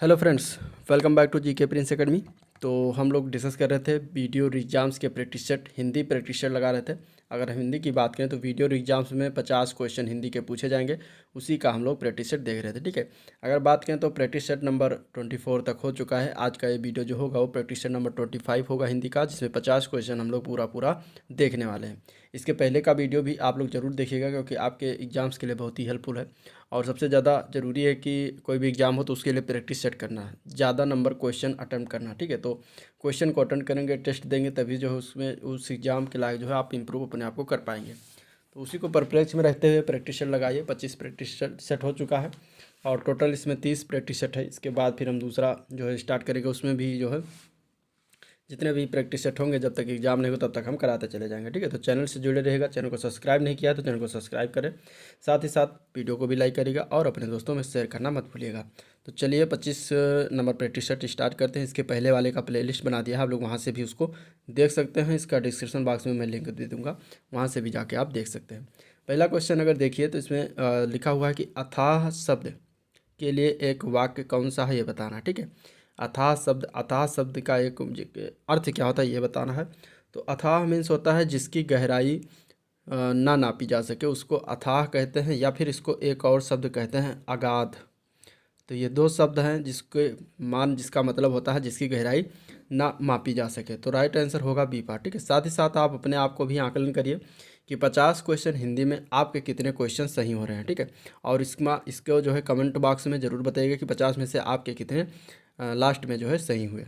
Hello friends, welcome back to GK prince academy. तो हम लोग डिस्कस कर रहे थे वीडियो एग्जाम्स के practice set, Hindi practice set लगा रहे थे। अगर हम हिंदी की बात करें तो वीडियो एग्जाम्स में 50 क्वेश्चन हिंदी के पूछे जाएंगे, उसी का हम लोग प्रैक्टिस सेट देख रहे थे। ठीक है, अगर बात करें तो प्रैक्टिस सेट नंबर 24 तक हो चुका है। आज का ये वीडियो जो होगा वो प्रैक्टिस सेट नंबर 25 होगा हिंदी का, जिसमें 50 क्वेश्चन हम लोग पूरा पूरा देखने वाले हैं। इसके पहले का वीडियो भी आप लोग ज़रूर देखिएगा, क्योंकि आपके एग्ज़ाम्स के लिए बहुत ही हेल्पफुल है। और सबसे ज़्यादा ज़रूरी है कि कोई भी एग्ज़ाम हो तो उसके लिए प्रैक्टिस सेट करना है, ज़्यादा नंबर क्वेश्चन अटेम्प्ट करना। ठीक है, तो क्वेश्चन को अटेम्प्ट करेंगे, टेस्ट देंगे, तभी जो है उसमें उस एग्ज़ाम के लायक जो है आप इम्प्रूव अपने आप को कर पाएंगे। तो उसी को परप्लेक्स में रहते हुए प्रैक्टिस सेट लगाइए। 25 प्रैक्टिस सेट हो चुका है और टोटल इसमें 30 प्रैक्टिस सेट है। इसके बाद फिर हम दूसरा जो है स्टार्ट करेंगे, उसमें भी जो है जितने भी प्रैक्टिस सेट होंगे, जब तक एग्जाम नहीं हो तब तक हम कराते चले जाएंगे। ठीक है, तो चैनल से जुड़े रहेगा। चैनल को सब्सक्राइब नहीं किया तो चैनल को सब्सक्राइब करें, साथ ही साथ वीडियो को भी लाइक करिएगा और अपने दोस्तों में शेयर करना मत भूलिएगा। तो चलिए 25 नंबर प्रैक्टिस सेट स्टार्ट करते हैं। इसके पहले वाले का प्लेलिस्ट बना दिया है, आप लोग वहाँ से भी उसको देख सकते हैं। इसका डिस्क्रिप्शन बॉक्स में मैं लिंक दे दूँगा, वहाँ से भी जाके आप देख सकते हैं। पहला क्वेश्चन अगर देखिए तो इसमें लिखा हुआ है कि अथाह शब्द के लिए एक वाक्य कौन सा है, ये बताना है। ठीक है, अथाह शब्द का एक अर्थ क्या होता है ये बताना है। तो अथाह मीन्स होता है जिसकी गहराई ना नापी जा सके, उसको अथाह कहते हैं, या फिर इसको एक और शब्द कहते हैं अगाध। तो ये दो शब्द हैं जिसका मतलब होता है जिसकी गहराई ना मापी जा सके। तो राइट आंसर होगा बी पार्ट। ठीक है, साथ ही साथ आप अपने आप को भी आकलन करिए कि 50 क्वेश्चन हिंदी में आपके कितने क्वेश्चन सही हो रहे हैं। ठीक है, और इसको जो है कमेंट बॉक्स में ज़रूर बताइएगा कि 50 में से आपके कितने लास्ट में जो है सही हुए।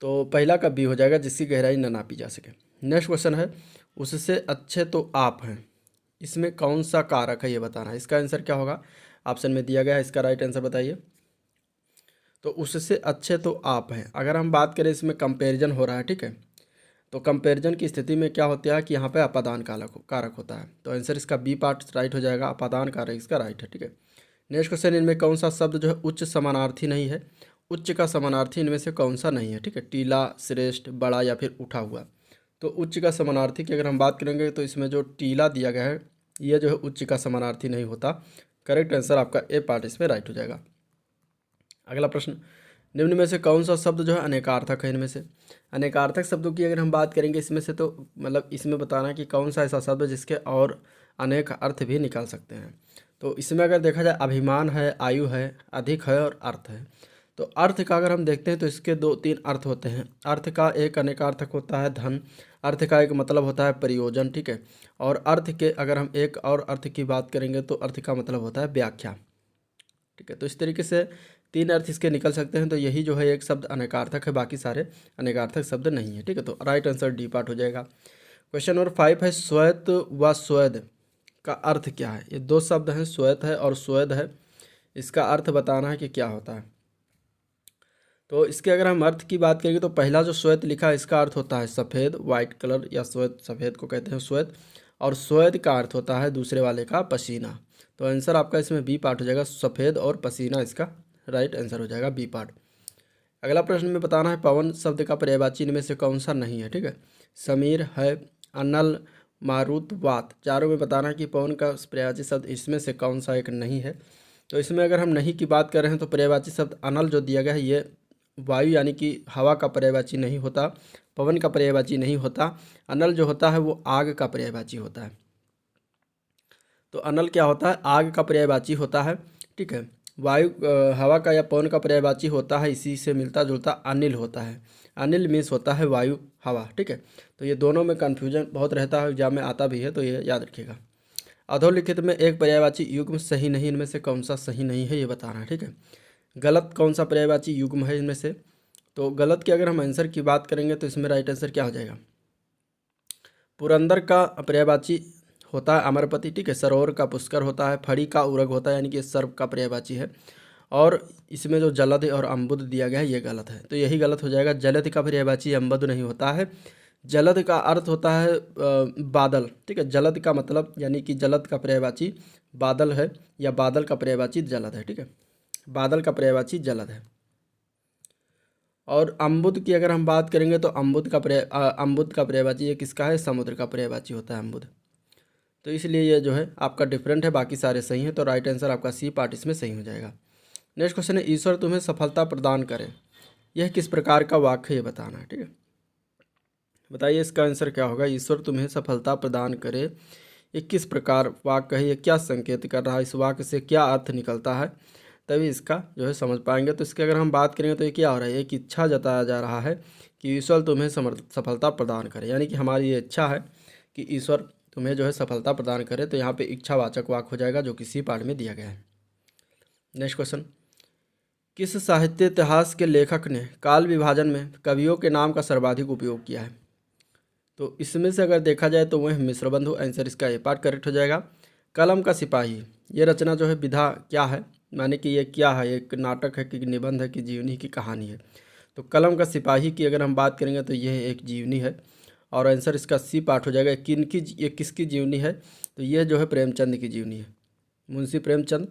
तो पहला का बी हो जाएगा, जिसकी गहराई न नापी जा सके। नेक्स्ट क्वेश्चन है, उससे अच्छे तो आप हैं, इसमें कौन सा कारक है ये बताना है। इसका आंसर क्या होगा, ऑप्शन में दिया गया है, इसका राइट आंसर बताइए। तो उससे अच्छे तो आप हैं, अगर हम बात करें इसमें कंपैरिजन हो रहा है। ठीक है, तो कंपैरिजन की स्थिति में क्या होता है कि यहाँ पे अपादान कारक होता है। तो आंसर इसका बी पार्ट राइट हो जाएगा, अपादान कारक इसका राइट है। ठीक है, नेक्स्ट क्वेश्चन, इनमें कौन सा शब्द जो है उच्च समानार्थी नहीं है। उच्च का समानार्थी इनमें से कौन सा नहीं है। ठीक है, टीला, श्रेष्ठ, बड़ा या फिर उठा हुआ। तो उच्च का समानार्थी की अगर हम बात करेंगे तो इसमें जो टीला दिया गया है ये जो है उच्च का समानार्थी नहीं होता। करेक्ट आंसर आपका ए पार्ट इसमें राइट हो जाएगा। अगला प्रश्न, निम्न में से कौन सा शब्द जो है अनेकार्थक है। इनमें से अनेकार्थक शब्दों की अगर हम बात करेंगे इसमें से, तो मतलब इसमें बताना है कि कौन सा ऐसा शब्द है जिसके और अनेक अर्थ भी निकाल सकते हैं। तो इसमें अगर देखा जाए अभिमान है, आयु है, अधिक है और अर्थ है। तो अर्थ का अगर हम देखते हैं तो इसके दो तीन अर्थ होते हैं। अर्थ का एक अनेकार्थक होता है धन, अर्थ का एक मतलब होता है प्रयोजन। ठीक है, और अर्थ के अगर हम एक और अर्थ की बात करेंगे तो अर्थ का मतलब होता है व्याख्या। ठीक है, तो इस तरीके से तीन अर्थ इसके निकल सकते हैं। तो यही जो है एक शब्द अनेकार्थक है, बाकी सारे अनेकार्थक शब्द नहीं है। ठीक है, तो राइट आंसर डी पार्ट हो जाएगा। क्वेश्चन नंबर 5 है, श्वेत व स्वेद का अर्थ क्या है। ये दो शब्द हैं, श्वेत है और स्वेद है, इसका अर्थ बताना है कि क्या होता है। तो इसके अगर हम अर्थ की बात करेंगे तो पहला जो श्वेत लिखा है इसका अर्थ होता है सफ़ेद, वाइट कलर, या श्वेत, सफ़ेद को कहते हैं श्वेत। और स्वेद का अर्थ होता है दूसरे वाले का पसीना। तो आंसर आपका इसमें बी पार्ट हो जाएगा, सफ़ेद और पसीना इसका राइट आंसर हो जाएगा बी पार्ट। अगला प्रश्न में बताना है पवन शब्द का पर्यायवाची इनमें से कौन सा नहीं है। ठीक है, समीर है, अनल, मारुत, वात, चारों में बताना है कि पवन का पर्यायवाची शब्द इसमें से कौन सा एक नहीं है। तो इसमें अगर हम नहीं की बात कर रहे हैं तो पर्यायवाची शब्द अनल जो दिया गया है ये वायु यानी कि हवा का पर्यायवाची नहीं होता, पवन का पर्यायवाची नहीं होता। अनल जो होता है वो आग का पर्यायवाची होता है। तो अनल क्या होता है, आग का पर्यायवाची होता है। ठीक है, वायु हवा का या पवन का पर्यायवाची होता है, इसी से मिलता जुलता अनिल होता है। अनिल मीन्स होता है वायु, हवा। ठीक है, तो ये दोनों में कन्फ्यूजन बहुत रहता है, एग्जाम में आता भी है, तो ये याद रखिएगा। अधोलिखित में एक पर्यायवाची युग्म सही नहीं, इनमें से कौन सा सही नहीं है ये बताना है। ठीक है, गलत कौन सा पर्यायवाची युग्म है इनमें से। तो गलत की अगर हम आंसर की बात करेंगे तो इसमें राइट आंसर क्या हो जाएगा, पुरंदर का पर्यायवाची होता है अमरपति। ठीक है, सरोवर का पुष्कर होता है, फड़ी का उरग होता है, यानी कि सर्प का पर्यायवाची है। और इसमें जो जलद और अम्बुद दिया गया है ये गलत है, तो यही गलत हो जाएगा। जलद का पर्यायवाची अम्बुद नहीं होता है। जलद का अर्थ होता है बादल। ठीक है, जलद का मतलब यानी कि जलद का पर्यायवाची बादल है, या बादल का पर्यायवाची जलद है। ठीक है, बादल का पर्यायवाची जलद है। और अम्बुद की अगर हम बात करेंगे तो अम्बुद का पर्यायवाची ये किसका है, समुद्र का पर्यायवाची होता है अम्बुद। तो इसलिए ये जो है आपका डिफरेंट है, बाकी सारे सही हैं। तो राइट आंसर आपका सी पार्ट इसमें सही हो जाएगा। नेक्स्ट क्वेश्चन है ईश्वर तुम्हें सफलता प्रदान करे, यह किस प्रकार का वाक्य है ये बताना है। ठीक है, बताइए इसका आंसर क्या होगा। ईश्वर तुम्हें सफलता प्रदान करे, ये किस प्रकार वाक्य है, ये क्या संकेत कर रहा है, इस वाक्य से क्या अर्थ निकलता है, तभी इसका जो है समझ पाएंगे। तो इसकी अगर हम बात करेंगे तो ये क्या हो रहा है, एक इच्छा जताया जा रहा है कि ईश्वर तुम्हें सफलता प्रदान करे, यानी कि हमारी ये इच्छा है कि ईश्वर तुम्हें जो है सफलता प्रदान करे। तो यहाँ पे इच्छावाचक वाक्य हो जाएगा जो किसी पाठ में दिया गया है। नेक्स्ट क्वेश्चन, किस साहित्य इतिहास के लेखक ने काल विभाजन में कवियों के नाम का सर्वाधिक उपयोग किया है। तो इसमें से अगर देखा जाए तो वह मिश्रबंधु, आंसर इसका ए पार्ट करेक्ट हो जाएगा। कलम का सिपाही, ये रचना जो है विधा क्या है, माने कि ये क्या है, एक नाटक है कि निबंध है कि जीवनी की कहानी है। तो कलम का सिपाही की अगर हम बात करेंगे तो यह एक जीवनी है और आंसर इसका सी पार्ट हो जाएगा। ये किसकी जीवनी है, तो यह जो है प्रेमचंद की जीवनी है, मुंशी प्रेमचंद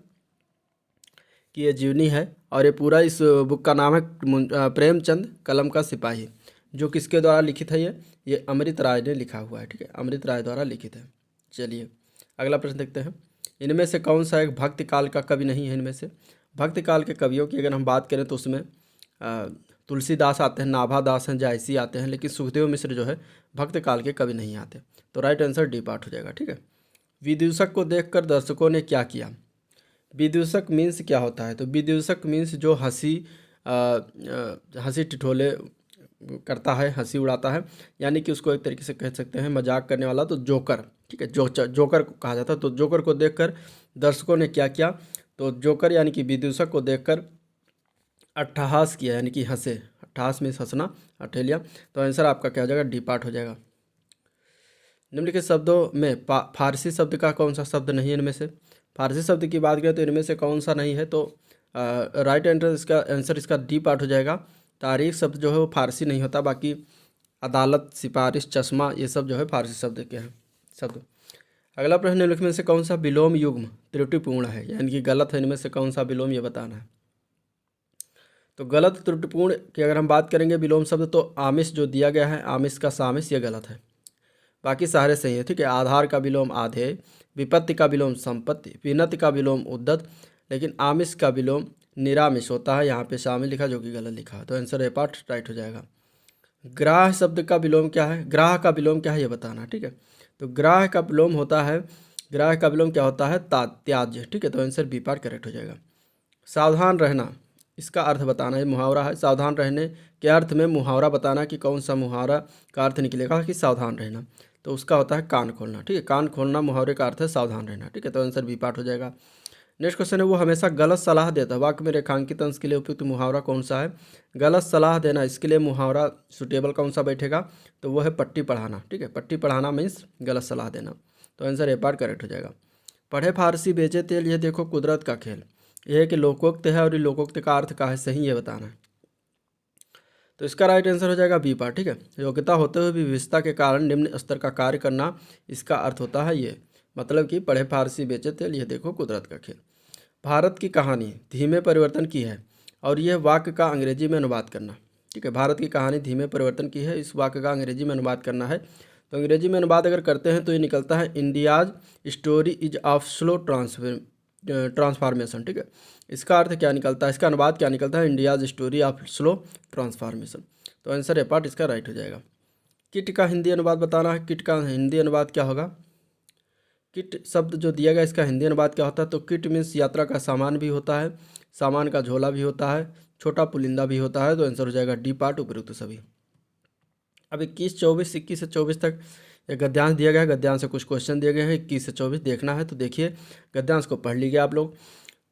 की ये जीवनी है। और ये पूरा इस बुक का नाम है प्रेमचंद कलम का सिपाही, जो किसके द्वारा लिखित है, ये अमृत राय ने लिखा हुआ है। ठीक है, अमृत राय द्वारा लिखित है। चलिए अगला प्रश्न देखते हैं, इनमें से कौन सा एक भक्ति काल का कवि नहीं है। इनमें से भक्ति काल के कवियों की अगर हम बात करें तो उसमें तुलसीदास आते हैं, नाभादास हैं, जायसी आते हैं, लेकिन सुखदेव मिश्र जो है भक्त काल के कवि नहीं आते। तो राइट आंसर डी पार्ट हो जाएगा। ठीक है, विदूषक को देखकर दर्शकों ने क्या किया। विदूषक मीन्स क्या होता है, तो विदूषक मीन्स जो हंसी ठिठोले करता है, हंसी उड़ाता है, यानी कि उसको एक तरीके से कह सकते हैं मजाक करने वाला। तो जोकर, ठीक है, जोकर को कहा जाता है। तो जोकर को देखकर दर्शकों ने क्या किया, तो जोकर यानी कि विदूषक को देखकर अट्ठहास किया, यानी कि हंसे। अट्ठहास मीन्स हंसना, अठेलिया। तो आंसर आपका क्या हो जाएगा, डी पार्ट हो जाएगा। निम्नलिखित शब्दों में फारसी शब्द का कौन सा शब्द नहीं है। इनमें से फारसी शब्द की बात करें तो इनमें से कौन सा नहीं है, तो राइट आंसर इसका डी पार्ट हो जाएगा। तारीख शब्द जो है वो फारसी नहीं होता, बाकी अदालत, सिफारिश, चश्मा, ये सब जो है फारसी शब्द के हैं शब्द। अगला प्रश्न, निम्नलिखित में से कौन सा विलोम युग्म त्रुटिपूर्ण है, यानी कि गलत है। इनमें से कौन सा विलोम, ये बताना है। तो गलत त्रुटिपूर्ण की अगर हम बात करेंगे विलोम शब्द, तो आमिष जो दिया गया है, आमिष का सामिष, ये गलत है। बाकी सारे सही है। ठीक है, आधार का विलोम आधेय, विपत्ति का विलोम संपत्ति, विनति का विलोम उद्दत, लेकिन आमिष का विलोम निरामिष होता है। यहाँ पे शामिल लिखा जो कि गलत लिखा है। तो आंसर ए पार्ट राइट हो जाएगा। ग्राह शब्द का विलोम क्या है, ग्राह का विलोम क्या है ये बताना। ठीक है, तो ग्राह का विलोम होता है, ग्राह का विलोम क्या होता है, त्याज्य। ठीक है, तो आंसर बी पार्ट करेक्ट हो जाएगा। सावधान रहना, इसका अर्थ बताना है, मुहावरा है। सावधान रहने के अर्थ में मुहावरा बताना कि कौन सा मुहावरा का अर्थ निकलेगा कि सावधान रहना, तो उसका होता है कान खोलना। ठीक है, कान खोलना मुहावरे का अर्थ है सावधान रहना। ठीक है, तो आंसर बी पार्ट हो जाएगा। नेक्स्ट क्वेश्चन है, वो हमेशा गलत सलाह देता है, वाक्य में रेखांकित अंश के लिए उपयुक्त मुहावरा कौन सा है। गलत सलाह देना, इसके लिए मुहावरा सुटेबल कौन सा बैठेगा, तो वो है पट्टी पढ़ाना। ठीक है, पट्टी पढ़ाना मीन्स गलत सलाह देना। तो आंसर ए पार्ट करेक्ट हो जाएगा। पढ़े फारसी बेचे तेल, ये देखो कुदरत का खेल, यह है कि लोकोक्त है और ये लोकोक्त का अर्थ का है सही, ये बताना है। तो इसका राइट आंसर हो जाएगा बी पार्ट। ठीक है, योग्यता होते हुए भी विविधता के कारण निम्न स्तर का कार्य करना, इसका अर्थ होता है ये, मतलब कि पढ़े फारसी बेचे तेल, ये देखो कुदरत का खेल। भारत की कहानी धीमे परिवर्तन की है, और यह वाक्य का अंग्रेजी में अनुवाद करना। ठीक है, भारत की कहानी धीमे परिवर्तन की है, इस वाक्य का अंग्रेजी में अनुवाद करना है। तो अंग्रेजी में अनुवाद अगर करते हैं तो ये निकलता है India's story is of slow transformation. ठीक है, इसका अर्थ क्या निकलता है, इसका अनुवाद क्या निकलता है, India's story of slow transformation. तो आंसर ए पार्ट इसका राइट हो जाएगा। किट का हिंदी अनुवाद बताना है। किट का हिंदी अनुवाद क्या होगा, किट शब्द जो दिया गया इसका हिंदी अनुवाद क्या होता है, तो किट मीन्स यात्रा का सामान भी होता है, सामान का झोला भी होता है, छोटा पुलिंदा भी होता है। तो आंसर हो जाएगा डी पार्ट उपयुक्त सभी। अब 21, 24, 21 से 24 तक एक गद्यांश दिया गया है, गद्यांश से कुछ क्वेश्चन दिए गए हैं। 21 से 24 देखना है तो देखिए, गद्यांश को पढ़ लीजिए आप लोग।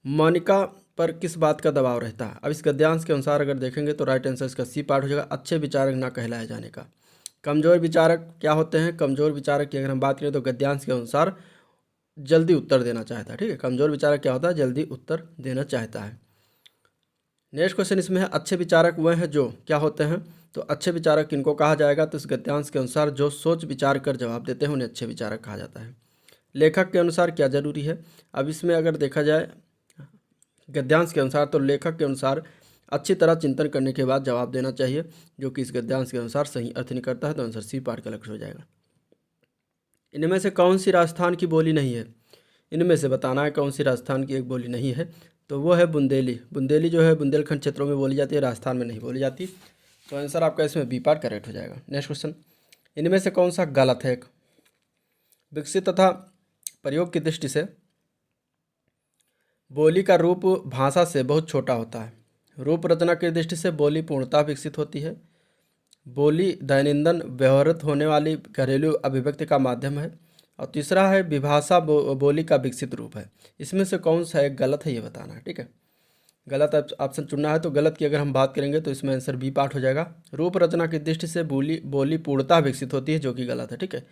मोनिका पर किस बात का दबाव रहता है। अब इस गद्यांश के अनुसार अगर देखेंगे तो राइट आंसर इसका सी पार्ट हो जाएगा, अच्छे विचारक ना कहलाए जाने का। कमज़ोर विचारक क्या होते हैं, कमज़ोर विचारक की अगर हम बात करें तो गद्यांश के अनुसार जल्दी उत्तर देना चाहता है। ठीक है, कमज़ोर विचारक क्या होता है, जल्दी उत्तर देना चाहता है। नेक्स्ट क्वेश्चन इसमें है, अच्छे विचारक वह हैं जो क्या होते हैं, तो अच्छे विचारक किनको कहा जाएगा, तो इस गद्यांश के अनुसार जो सोच विचार कर जवाब देते हैं उन्हें अच्छे विचारक कहा जाता है। लेखक के अनुसार क्या जरूरी है, अब इसमें अगर देखा जाए गद्यांश के अनुसार, तो लेखक के अनुसार अच्छी तरह चिंतन करने के बाद जवाब देना चाहिए, जो कि इस गद्यांश के अनुसार सही अर्थ निकलता है। तो आंसर सी पार्ट करेक्ट हो जाएगा। इनमें से कौन सी राजस्थान की बोली नहीं है, इनमें से बताना है कौन सी राजस्थान की एक बोली नहीं है। तो वो है बुंदेली। बुंदेली जो है बुंदेलखंड क्षेत्रों में बोली जाती है, राजस्थान में नहीं बोली जाती। तो आंसर आपका इसमें बी पार्ट करेक्ट हो जाएगा। नेक्स्ट क्वेश्चन, इनमें से कौन सा गलत है? विकसित तथा प्रयोग की दृष्टि से बोली का रूप भाषा से बहुत छोटा होता है। रूप रचना की दृष्टि से बोली पूर्णतः विकसित होती है। बोली दैनंदिन व्यवहृत होने वाली घरेलू अभिव्यक्ति का माध्यम है। और तीसरा है विभाषा बोली का विकसित रूप है। इसमें से कौन सा एक गलत है ये बताना है, ठीक है। गलत ऑप्शन चुनना है। तो गलत की अगर हम बात करेंगे तो इसमें आंसर बी पार्ट हो जाएगा। रूप रचना की दृष्टि से बोली पूर्णतः विकसित होती है, जो कि गलत है, ठीक है।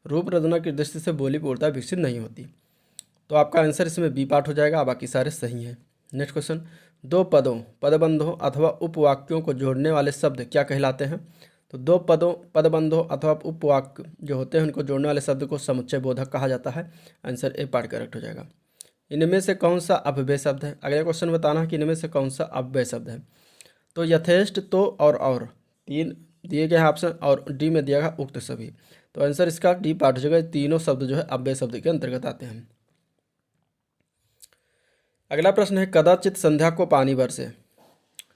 रूप रचना की दृष्टि से बोली पूर्णतः विकसित नहीं होती। तो आपका आंसर इसमें बी पार्ट हो जाएगा, बाकी सारे सही हैं। नेक्स्ट क्वेश्चन, दो पदों, पदबंधों अथवा उपवाक्यों को जोड़ने वाले शब्द क्या कहलाते हैं? तो दो पदबंधों अथवा उपवाक्य जो होते हैं उनको जोड़ने वाले शब्द को समुच्चय बोधक कहा जाता है। आंसर ए पार्ट करेक्ट हो जाएगा। इनमें से कौन सा अपव्यय शब्द है? अगला क्वेश्चन बताना है कि इनमें से कौन सा अपव्यय शब्द है। तो यथेष्ट, तो और 3 दिए गए हैं ऑप्शन, और डी में दिया गया उक्त सभी। तो आंसर इसका डी पार्ट हो जाएगा। तीनों शब्द जो है अपव्यय शब्द के अंतर्गत आते हैं। अगला प्रश्न है, कदाचित संध्या को पानी बरसे।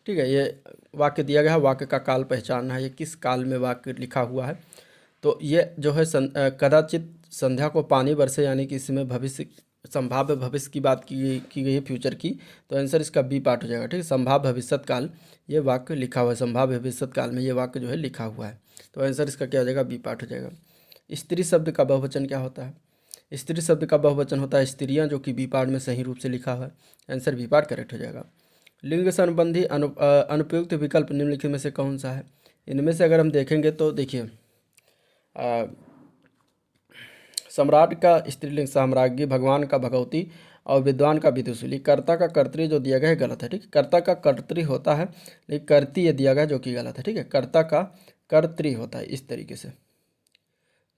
ठीक है, ये वाक्य दिया गया है, वाक्य का काल पहचानना है, ये किस काल में वाक्य लिखा हुआ है। तो ये जो है कदाचित संध्या को पानी बरसे, यानी कि इसमें भविष्य, संभाव्य भविष्य की बात की गई है, फ्यूचर की। तो आंसर इसका बी पार्ट हो जाएगा, ठीक है। संभाव्य भविष्यत काल ये वाक्य लिखा हुआ है, संभाव्य भविष्यत काल में ये वाक्य जो है लिखा हुआ है। तो आंसर इसका क्या हो जाएगा? बी पार्ट हो जाएगा। स्त्री शब्द का बहुवचन क्या होता है? स्त्री शब्द का बहुवचन होता है स्त्रियां, जो कि बी पार्ट में सही रूप से लिखा हुआ है। आंसर बी पार्ट करेक्ट हो जाएगा। लिंग संबंधी अनुपयुक्त विकल्प निम्नलिखित में से कौन सा है? इनमें से अगर हम देखेंगे तो देखिए, सम्राट का स्त्रीलिंग साम्राज्ञी, भगवान का भगवती, और विद्वान का विदुषी। कर्ता का कर्तरी जो दिया गया है गलत है, ठीक है। कर्ता का कर्तरी होता है, लेकिन कर्ती ये दिया गया जो कि गलत है, ठीक है। कर्ता का कर्तरी होता है इस तरीके से।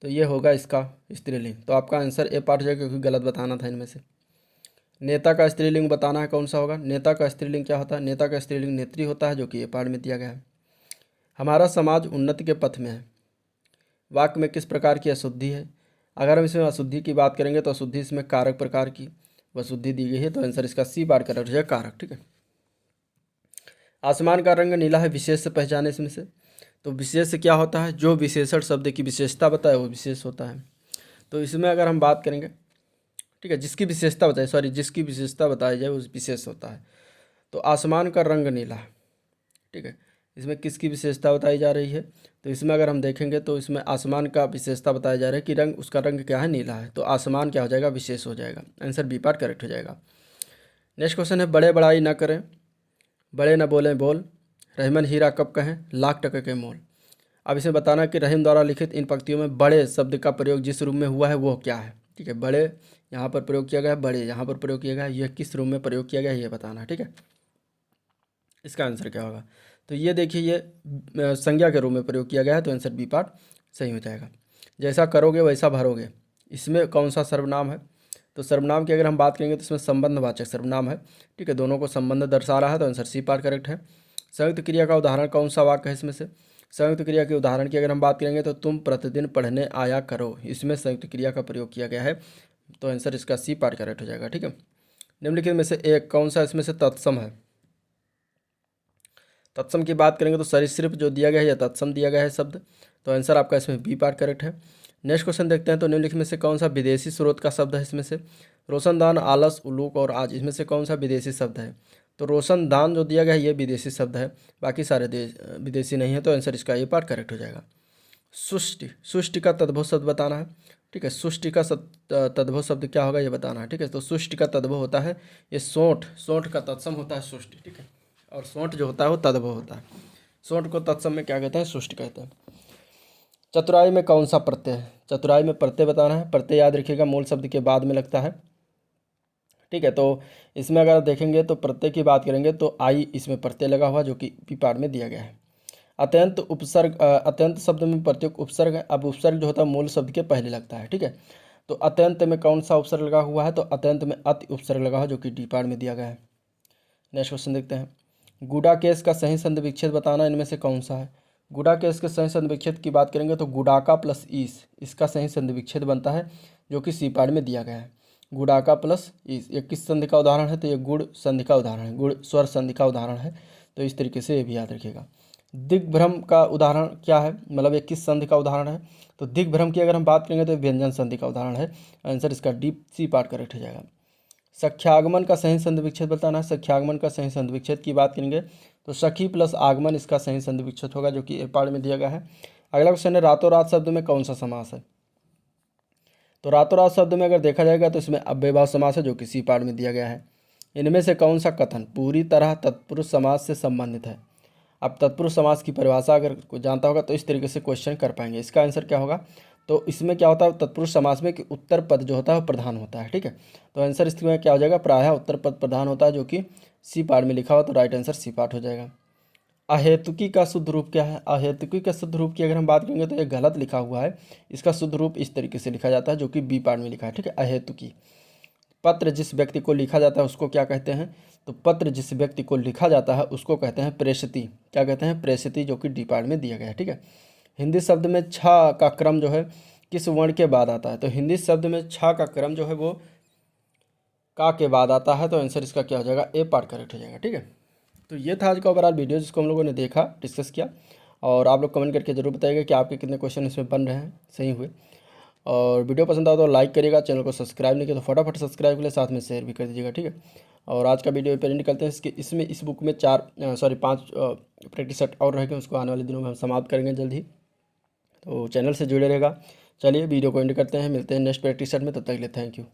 तो ये होगा इसका स्त्रीलिंग। तो आपका आंसर ए पार्ट हो जाएगा, क्योंकि गलत बताना था इनमें से। नेता का स्त्रीलिंग बताना है, कौन सा होगा? नेता का स्त्रीलिंग क्या होता है? नेता का स्त्रीलिंग नेत्री होता है, जो कि ए पार्ट में दिया गया है। हमारा समाज उन्नति के पथ में है। वाक्य में किस प्रकार की अशुद्धि है? अगर हम इसमें अशुद्धि की बात करेंगे तो अशुद्धि इसमें कारक प्रकार की अशुद्धि दी गई है। तो आंसर इसका सी पार्ट करेक्ट हो जाएगा, कारक, ठीक है। आसमान का रंग नीला है, विशेष से पहचाने इसमें से। तो विशेष क्या होता है? जो विशेषण शब्द की विशेषता बताए वो विशेष होता है। तो इसमें अगर हम बात करेंगे, ठीक है, जिसकी विशेषता बताई जाए वो विशेष होता है। तो आसमान का रंग नीला है, ठीक है। इसमें किसकी विशेषता बताई जा रही है? तो इसमें अगर हम देखेंगे तो इसमें आसमान का विशेषता बताया जा रहा है कि रंग, उसका रंग क्या है? नीला है। तो आसमान क्या हो जाएगा? विशेष हो जाएगा। आंसर बी पार्ट करेक्ट हो जाएगा। नेक्स्ट क्वेश्चन है, बड़े बड़ाई न करें, बड़े न बोलें बोल, रहीमन हीरा कब कहें, लाख टके के मोल। अब इसे बताना कि रहीम द्वारा लिखित इन पंक्तियों में बड़े शब्द का प्रयोग जिस रूप में हुआ है वो क्या है, ठीक है। बड़े यहाँ पर प्रयोग किया गया है, बड़े यहाँ पर प्रयोग किया गया है, यह किस रूप में प्रयोग किया गया है ये बताना है, ठीक है। इसका आंसर क्या होगा? तो ये देखिए, ये संज्ञा के रूप में प्रयोग किया गया है। तो आंसर बी पार्ट सही हो जाएगा। जैसा करोगे वैसा भरोगे, इसमें कौन सा सर्वनाम है? तो सर्वनाम की अगर हम बात करेंगे तो इसमें संबंधवाचक सर्वनाम है, ठीक है। दोनों को संबंध दर्शा रहा है। तो आंसर सी पार्ट करेक्ट है। संयुक्त क्रिया का उदाहरण कौन सा वाक्य है इसमें से? संयुक्त क्रिया के उदाहरण की अगर हम बात करेंगे तो तुम प्रतिदिन पढ़ने आया करो, इसमें संयुक्त क्रिया का प्रयोग किया गया है। तो आंसर इसका सी पार्ट करेक्ट हो जाएगा, ठीक है। निम्नलिखित में से एक कौन सा इसमें से तत्सम है? तत्सम की बात करेंगे तो सरीसृप जो दिया गया है या तत्सम दिया गया है शब्द। तो आंसर आपका इसमें बी पार्ट करेक्ट है। नेक्स्ट क्वेश्चन देखते हैं। तो निम्नलिखित में से कौन सा विदेशी स्रोत का शब्द है इसमें से? रोशनदान, आलस, उलूक और आज, इसमें से कौन सा विदेशी शब्द है? तो रोशनदान जो दिया गया है ये विदेशी शब्द है, बाकी सारे विदेशी नहीं है। तो आंसर इसका ए पार्ट करेक्ट हो जाएगा। सुष्टि, सुष्टि का तद्भव शब्द बताना है, ठीक है। सुष्टि का तद्भव शब्द क्या होगा ये बताना है, ठीक है। तो सुष्टि का तद्भव होता है ये सोंठ, सोंठ का तत्सम होता है सुष्टि, ठीक है। और सोंठ जो होता है वो तद्भव होता है। सोंठ को तत्सम में क्या कहते हैं? सुष्टि कहते हैं। चतुराई में कौन सा प्रत्यय है? चतुराई में प्रत्यय बताना है। प्रत्यय याद रखिएगा मूल शब्द के बाद में लगता है, ठीक है। तो इसमें अगर देखेंगे तो प्रत्यय की बात करेंगे तो आई इसमें प्रत्यय लगा हुआ जो कि पी पार्ट में दिया गया है। अत्यंत उपसर्ग, अत्यंत शब्द में प्रत्येक उपसर्ग है। अब उपसर्ग जो होता है मूल शब्द के पहले लगता है, ठीक है। तो अत्यंत में कौन सा उपसर्ग लगा हुआ है? तो अत्यंत में अति उपसर्ग लगा हुआ जो कि डी पार्ट में दिया गया है। नेक्स्ट क्वेश्चन देखते हैं। गुडाकेश का सही संधि विच्छेद बताना, इनमें से कौन सा है? गुडाकेश के सही संधि विच्छेद की बात करेंगे तो गुडाका प्लस ईस, इसका सही संधि विच्छेद बनता है जो कि सी पार्ट में दिया गया है। गुड़ाका प्लस ये किस संधि का उदाहरण है, तो ये गुड़ संधि का उदाहरण है, गुड़ स्वर संधि का उदाहरण है। तो इस तरीके से ये भी याद रखिएगा। दिग्भ्रम का उदाहरण क्या है, मतलब ये किस संधि का उदाहरण है, तो दिग्भ्रम की अगर हम बात करेंगे तो व्यंजन संधि का उदाहरण है। आंसर इसका डी सी पार्ट करेक्ट हो जाएगा। सख्यागमन का सही संधि विच्छेद बताना है। सख्यागमन का सही संधि विच्छेद की बात करेंगे तो सखी प्लस आगमन इसका सही संधि विच्छेद होगा, जो कि ए पार्ट में दिया गया है। अगला क्वेश्चन है रातों रात शब्द में कौन सा समास है, तो रातों रात शब्द में अगर देखा जाएगा तो इसमें अव्ययभाव समास है, जो कि सी पार्ट में दिया गया है। इनमें से कौन सा कथन पूरी तरह तत्पुरुष समास से संबंधित है। अब तत्पुरुष समास की परिभाषा अगर कोई जानता होगा तो इस तरीके से क्वेश्चन कर पाएंगे। इसका आंसर क्या होगा, तो इसमें क्या होता है तत्पुरुष समास में कि उत्तर पद जो होता है वो प्रधान होता है। ठीक है, तो आंसर इसमें क्या हो जाएगा, प्रायः उत्तर पद प्रधान होता है, जो कि सी पार्ट में लिखा हुआ, तो राइट आंसर सी पार्ट हो जाएगा। अहेतुकी का शुद्ध रूप क्या है, अहेतुकी का शुद्ध रूप की अगर हम बात करेंगे तो ये गलत लिखा हुआ है। इसका शुद्ध रूप इस तरीके से लिखा जाता है, जो कि बी पार्ट में लिखा है। ठीक है, अहेतुकी। पत्र जिस व्यक्ति को लिखा जाता है उसको क्या कहते हैं, तो पत्र जिस व्यक्ति को लिखा जाता है उसको कहते हैं प्रेषिती। क्या कहते हैं, प्रेषिती, जो कि डी पार्ट में दिया गया है। ठीक है, हिंदी शब्द में छ का क्रम जो है किस वर्ण के बाद आता है, तो हिंदी शब्द में छ का क्रम जो है वो का के बाद आता है। तो आंसर इसका क्या हो जाएगा, ए पार्ट करेक्ट हो जाएगा। ठीक है, तो ये था आज का ओवरऑल वीडियो जिसको हम लोगों ने देखा, डिस्कस किया। और आप लोग कमेंट करके जरूर बताइएगा कि आपके कितने क्वेश्चन इसमें बन रहे हैं, सही हुए। और वीडियो पसंद आया तो लाइक करिएगा, चैनल को सब्सक्राइब नहीं किया तो फटाफट सब्सक्राइब कर ले, साथ में शेयर भी कर दीजिएगा। ठीक है, और आज का वीडियो पर निकलते हैं। इसमें इस बुक में 5 प्रैक्टिस सेट और रहेंगे, उसको आने वाले दिनों में हम समाप्त करेंगे जल्द ही। तो चैनल से जुड़े रहेगा। चलिए वीडियो को एंड करते हैं, मिलते हैं नेक्स्ट प्रैक्टिस सेट में, तब तक के लिए थैंक यू।